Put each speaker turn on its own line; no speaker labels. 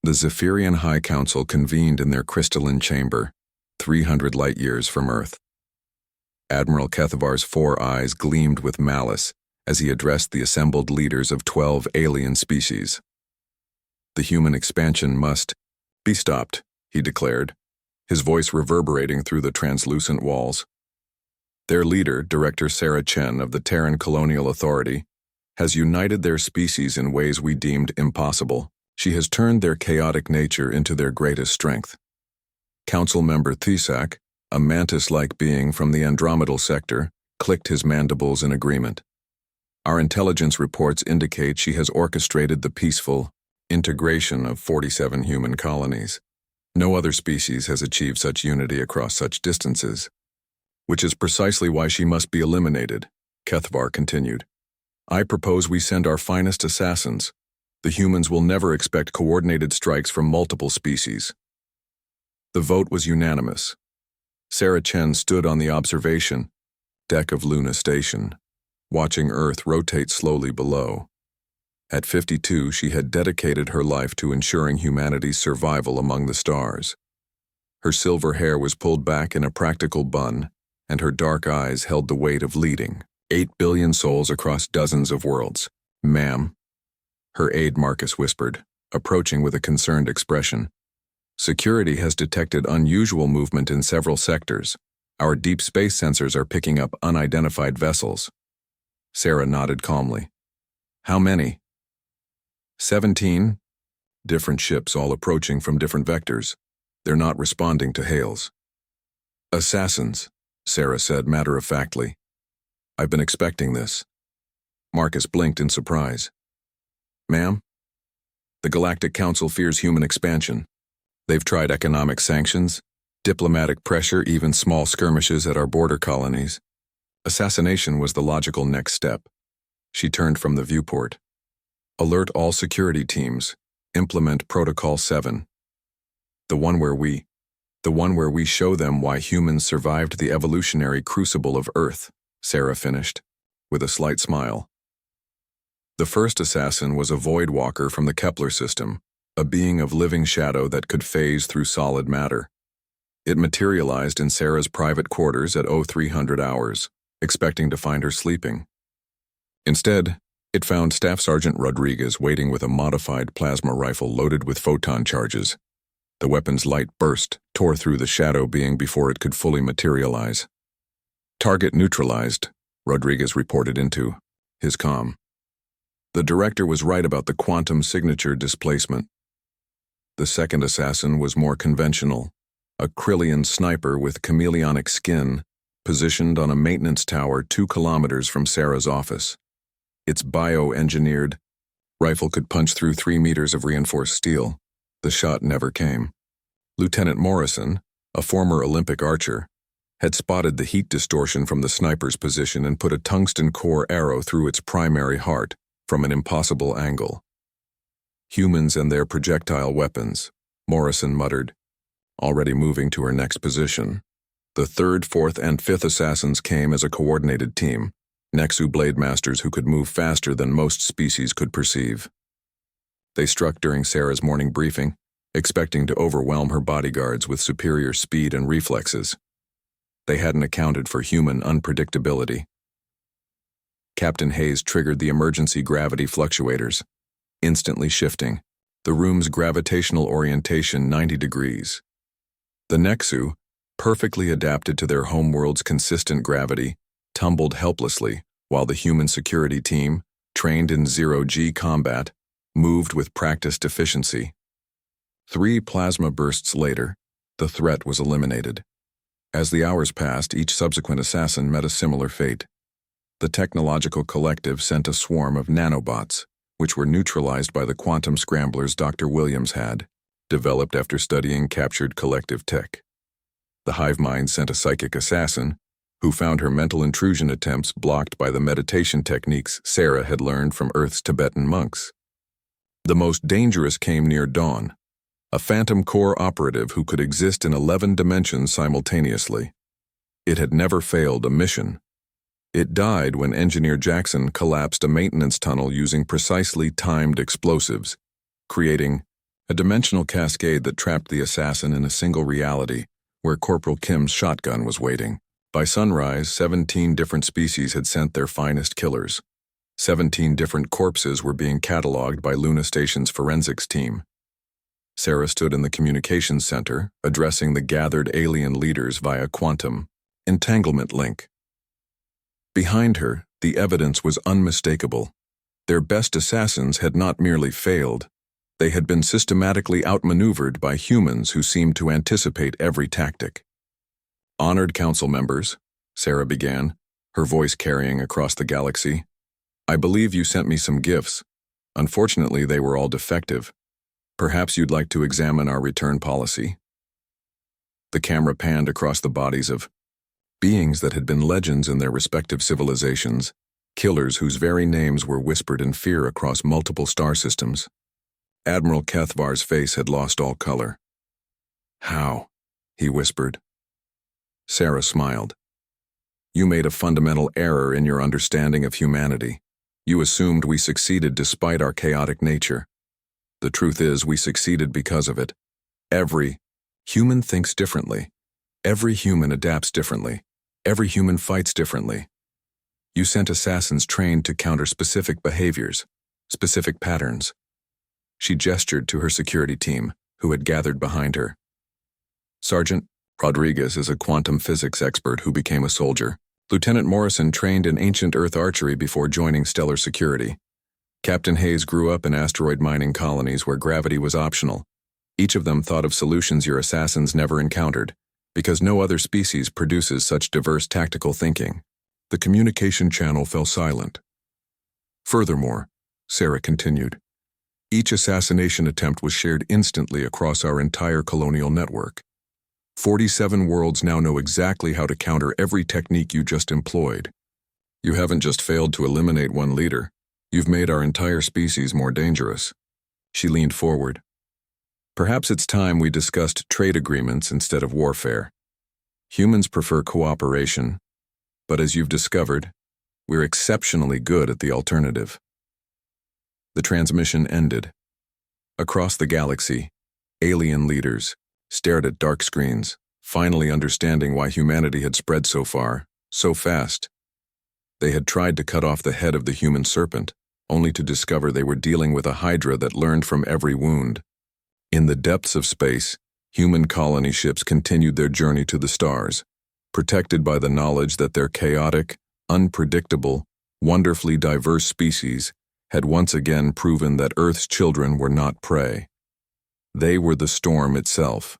The Zephyrian High Council convened in their crystalline chamber, 300 light-years from Earth. Admiral Kethavar's 4 eyes gleamed with malice as he addressed the assembled leaders of 12 alien species. The human expansion must be stopped, he declared, his voice reverberating through the translucent walls. Their leader, Director Sarah Chen of the Terran Colonial Authority, has united their species in ways we deemed impossible. She has turned their chaotic nature into their greatest strength. Council member Thesak, a mantis-like being from the Andromedal sector, clicked his mandibles in agreement. Our intelligence reports indicate she has orchestrated the peaceful integration of 47 human colonies. No other species has achieved such unity across such distances, which is precisely why she must be eliminated, Kethavar continued. I propose we send our finest assassins. The humans will never expect coordinated strikes from multiple species. The vote was unanimous. Sarah Chen stood on the observation deck of Luna Station, watching Earth rotate slowly below. At 52, she had dedicated her life to ensuring humanity's survival among the stars. Her silver hair was pulled back in a practical bun, and her dark eyes held the weight of leading 8 billion souls across dozens of worlds. Ma'am, her aide Marcus whispered, approaching with a concerned expression. Security has detected unusual movement in several sectors. Our deep space sensors are picking up unidentified vessels. Sarah nodded calmly. How many? 17. Different ships all approaching from different vectors. They're not responding to hails. Assassins, Sarah said matter-of-factly. I've been expecting this. Marcus blinked in surprise. Ma'am? The Galactic Council fears human expansion. They've tried economic sanctions, diplomatic pressure, even small skirmishes at our border colonies. Assassination was the logical next step. She turned from the viewport. Alert all security teams. Implement Protocol 7. The one where we show them why humans survived the evolutionary crucible of Earth, Sarah finished, with a slight smile. The first assassin was a void walker from the Kepler system, a being of living shadow that could phase through solid matter. It materialized in Sarah's private quarters at 0300 hours, expecting to find her sleeping. Instead, it found Staff Sergeant Rodriguez waiting with a modified plasma rifle loaded with photon charges. The weapon's light burst, tore through the shadow being before it could fully materialize. Target neutralized, Rodriguez reported into his comm. The director was right about the quantum signature displacement. The second assassin was more conventional, a Krillian sniper with chameleonic skin, positioned on a maintenance tower 2 kilometers from Sarah's office. Its bio-engineered rifle could punch through 3 meters of reinforced steel. The shot never came. Lieutenant Morrison, a former Olympic archer, had spotted the heat distortion from the sniper's position and put a tungsten core arrow through its primary heart from an impossible angle. Humans and their projectile weapons, Morrison muttered, already moving to her next position. The third, fourth, and fifth assassins came as a coordinated team, Nexu blade masters who could move faster than most species could perceive. They struck during Sarah's morning briefing, expecting to overwhelm her bodyguards with superior speed and reflexes. They hadn't accounted for human unpredictability. Captain Hayes triggered the emergency gravity fluctuators, instantly shifting the room's gravitational orientation 90 degrees. The Nexu, perfectly adapted to their homeworld's consistent gravity, tumbled helplessly, while the human security team, trained in zero-G combat, moved with practiced efficiency. 3 plasma bursts later, the threat was eliminated. As the hours passed, each subsequent assassin met a similar fate. The technological collective sent a swarm of nanobots, which were neutralized by the quantum scramblers Dr. Williams had, developed after studying captured collective tech. The hive mind sent a psychic assassin, who found her mental intrusion attempts blocked by the meditation techniques Sarah had learned from Earth's Tibetan monks. The most dangerous came near dawn, a phantom core operative who could exist in 11 dimensions simultaneously. It had never failed a mission. It died when Engineer Jackson collapsed a maintenance tunnel using precisely timed explosives, creating a dimensional cascade that trapped the assassin in a single reality where Corporal Kim's shotgun was waiting. By sunrise, 17 different species had sent their finest killers. 17 different corpses were being cataloged by Luna Station's forensics team. Sarah stood in the communications center, addressing the gathered alien leaders via quantum entanglement link. Behind her, the evidence was unmistakable. Their best assassins had not merely failed, they had been systematically outmaneuvered by humans who seemed to anticipate every tactic. "Honored council members," Sarah began, her voice carrying across the galaxy, "I believe you sent me some gifts. Unfortunately, they were all defective. Perhaps you'd like to examine our return policy." The camera panned across the bodies of beings that had been legends in their respective civilizations, killers whose very names were whispered in fear across multiple star systems. Admiral Kethvar's face had lost all color. "How?" he whispered. Sarah smiled. "You made a fundamental error in your understanding of humanity. You assumed we succeeded despite our chaotic nature. The truth is, we succeeded because of it. Every human thinks differently. Every human adapts differently. Every human fights differently. You sent assassins trained to counter specific behaviors, specific patterns." She gestured to her security team, who had gathered behind her. "Sergeant Rodriguez is a quantum physics expert who became a soldier. Lieutenant Morrison trained in ancient Earth archery before joining Stellar Security. Captain Hayes grew up in asteroid mining colonies where gravity was optional. Each of them thought of solutions your assassins never encountered, because no other species produces such diverse tactical thinking." The communication channel fell silent. "Furthermore," Sarah continued, "each assassination attempt was shared instantly across our entire colonial network. 47 worlds now know exactly how to counter every technique you just employed. You haven't just failed to eliminate one leader, you've made our entire species more dangerous." She leaned forward. "Perhaps it's time we discussed trade agreements instead of warfare. Humans prefer cooperation, but as you've discovered, we're exceptionally good at the alternative." The transmission ended. Across the galaxy, alien leaders stared at dark screens, finally understanding why humanity had spread so far, so fast. They had tried to cut off the head of the human serpent, only to discover they were dealing with a hydra that learned from every wound. In the depths of space, human colony ships continued their journey to the stars, protected by the knowledge that their chaotic, unpredictable, wonderfully diverse species had once again proven that Earth's children were not prey. They were the storm itself.